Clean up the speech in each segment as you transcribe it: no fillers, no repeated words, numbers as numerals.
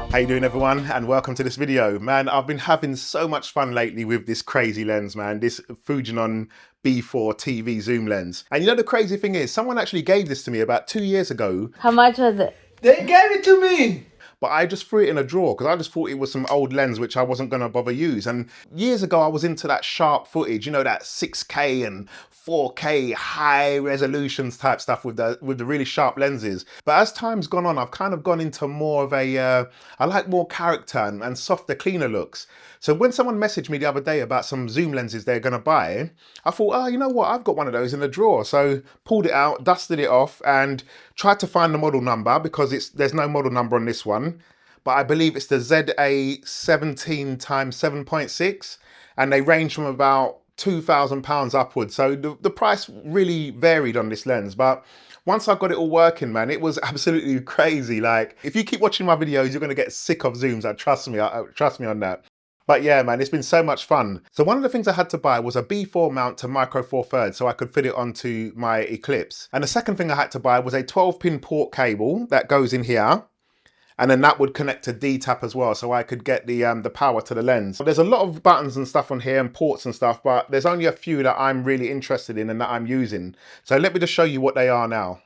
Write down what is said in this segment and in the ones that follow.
How you doing, everyone, and welcome to this video. Man, I've been having so much fun lately with this crazy lens, man, this Fujinon B4 TV zoom lens. And you know the crazy thing is, someone actually gave this to me about 2 years ago. How much was it? They gave it to me! But I just threw it in a drawer because I just thought it was some old lens which I wasn't going to bother use. And years ago, I was into that sharp footage, you know, that 6K and 4K high resolutions type stuff with the really sharp lenses. But as time's gone on, I've kind of gone into more of a, I like more character and softer, cleaner looks. So when someone messaged me the other day about some zoom lenses they're going to buy, I thought, oh, you know what? I've got one of those in the drawer. So pulled it out, dusted it off and tried to find the model number because there's no model number on this one. But I believe it's the ZA17x7.6 and they range from about £2,000 upwards. So the price really varied on this lens. But once I got it all working, man, it was absolutely crazy. Like, if you keep watching my videos, you're going to get sick of zooms. Trust me on that. But yeah, man, it's been so much fun. So one of the things I had to buy was a B4 mount to micro four thirds so I could fit it onto my Eclipse. And the second thing I had to buy was a 12-pin port cable that goes in here. And then that would connect to D-tap as well, so I could get the power to the lens. There's a lot of buttons and stuff on here and ports and stuff, but there's only a few that I'm really interested in and that I'm using. So let me just show you what they are now.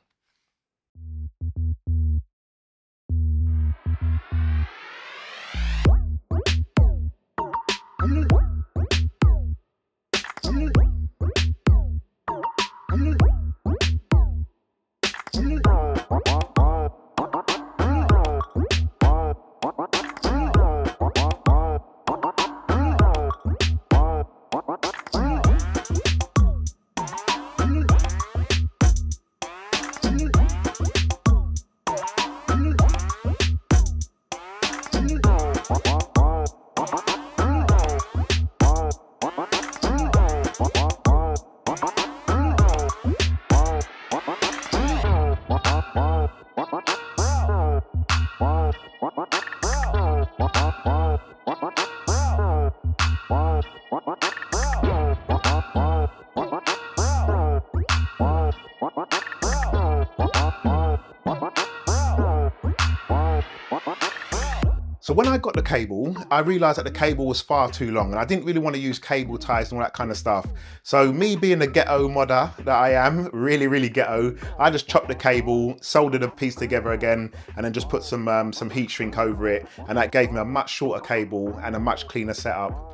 So when I got the cable, I realized that the cable was far too long and I didn't really want to use cable ties and all that kind of stuff. So me being the ghetto modder that I am, really ghetto, I just chopped the cable, soldered a piece together again, and then just put some heat shrink over it. And that gave me a much shorter cable and a much cleaner setup.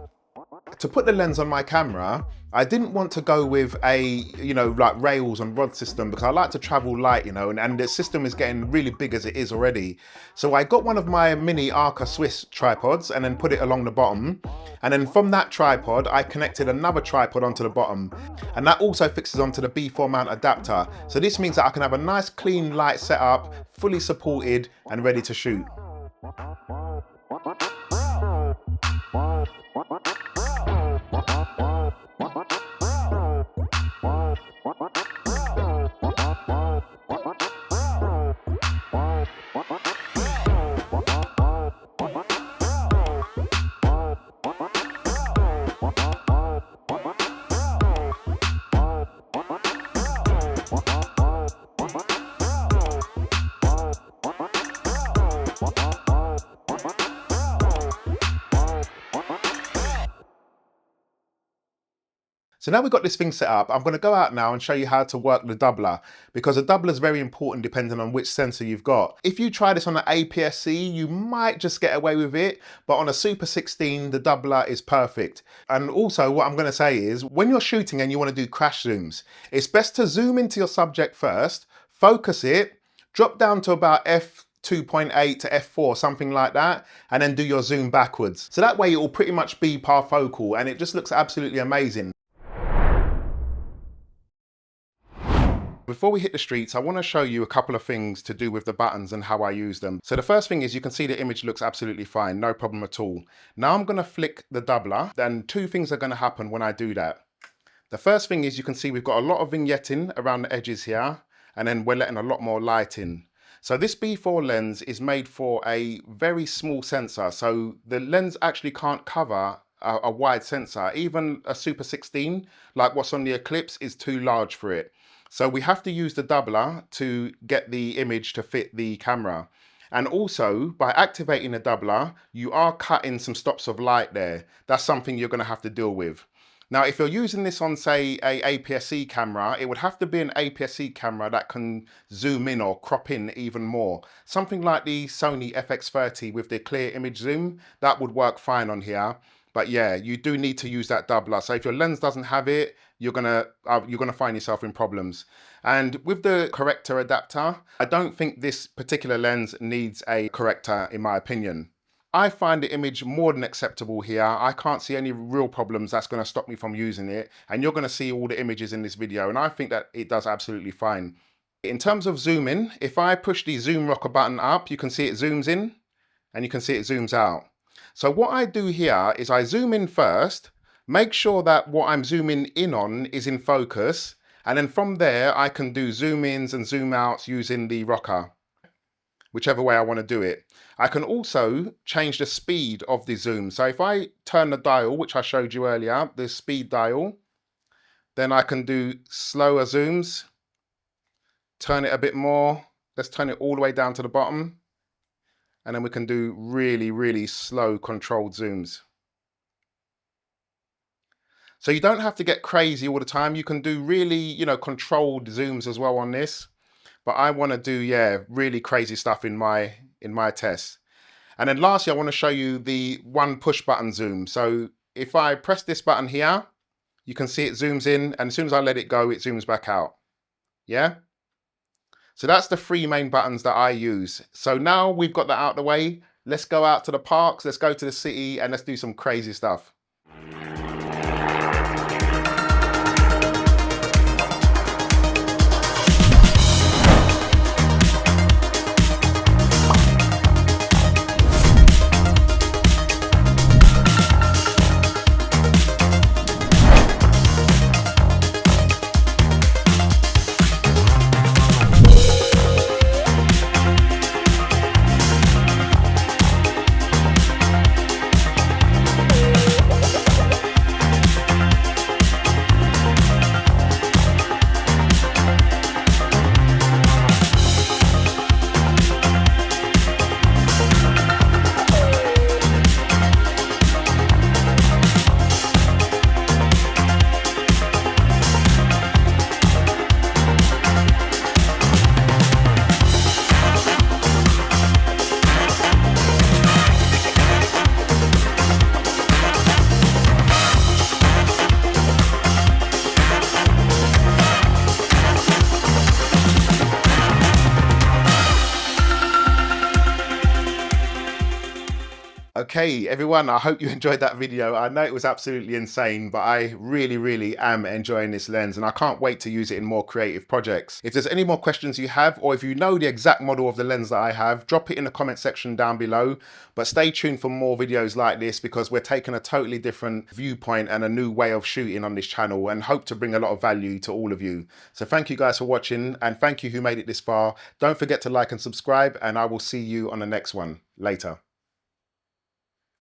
To put the lens on my camera, I didn't want to go with a, you know, like rails and rod system because I like to travel light, you know, and the system is getting really big as it is already. So I got one of my mini Arca Swiss tripods and then put it along the bottom. And then from that tripod, I connected another tripod onto the bottom. And that also fixes onto the B4 mount adapter. So this means that I can have a nice clean light setup, fully supported and ready to shoot. So now we've got this thing set up, I'm going to go out now and show you how to work the doubler, because a doubler is very important depending on which sensor you've got. If you try this on an APS-C, you might just get away with it, but on a Super 16, the doubler is perfect. And also what I'm going to say is, when you're shooting and you want to do crash zooms, it's best to zoom into your subject first, focus it, drop down to about f2 2.8 to f4, something like that, and then do your zoom backwards. So that way it will pretty much be parfocal and it just looks absolutely amazing. Before we hit the streets, I want to show you a couple of things to do with the buttons and how I use them. So the first thing is you can see the image looks absolutely fine, no problem at all. Now I'm going to flick the doubler, then two things are going to happen when I do that. The first thing is you can see we've got a lot of vignetting around the edges here, and then we're letting a lot more light in. So this B4 lens is made for a very small sensor, so the lens actually can't cover a wide sensor. Even a Super 16, like what's on the Eclipse, is too large for it. So we have to use the doubler to get the image to fit the camera. And also, by activating the doubler, you are cutting some stops of light there. That's something you're going to have to deal with. Now, if you're using this on, say, a APS-C camera, it would have to be an APS-C camera that can zoom in or crop in even more. Something like the Sony FX30 with the clear image zoom, that would work fine on here. But yeah, you do need to use that doubler. So if your lens doesn't have it, you're gonna find yourself in problems. And with the corrector adapter, I don't think this particular lens needs a corrector, in my opinion. I find the image more than acceptable here. I can't see any real problems that's going to stop me from using it. And you're going to see all the images in this video. And I think that it does absolutely fine. In terms of zooming, if I push the zoom rocker button up, you can see it zooms in and you can see it zooms out. So what I do here is I zoom in first, make sure that what I'm zooming in on is in focus. And then from there, I can do zoom ins and zoom outs using the rocker, whichever way I want to do it. I can also change the speed of the zoom. So if I turn the dial, which I showed you earlier, the speed dial, then I can do slower zooms, turn it a bit more. Let's turn it all the way down to the bottom. And then we can do really, really slow controlled zooms. So you don't have to get crazy all the time. You can do really, controlled zooms as well on this. But I want to do, yeah, really crazy stuff in my tests. And then lastly, I want to show you the one push button zoom. So if I press this button here, you can see it zooms in, and as soon as I let it go, it zooms back out. Yeah? So that's the three main buttons that I use. So now we've got that out of the way, let's go out to the parks, let's go to the city, and let's do some crazy stuff. Okay, everyone, I hope you enjoyed that video. I know it was absolutely insane, but I really, really am enjoying this lens and I can't wait to use it in more creative projects. If there's any more questions you have, or if you know the exact model of the lens that I have, drop it in the comment section down below. But stay tuned for more videos like this because we're taking a totally different viewpoint and a new way of shooting on this channel and hope to bring a lot of value to all of you. So thank you guys for watching and thank you who made it this far. Don't forget to like and subscribe and I will see you on the next one. Later.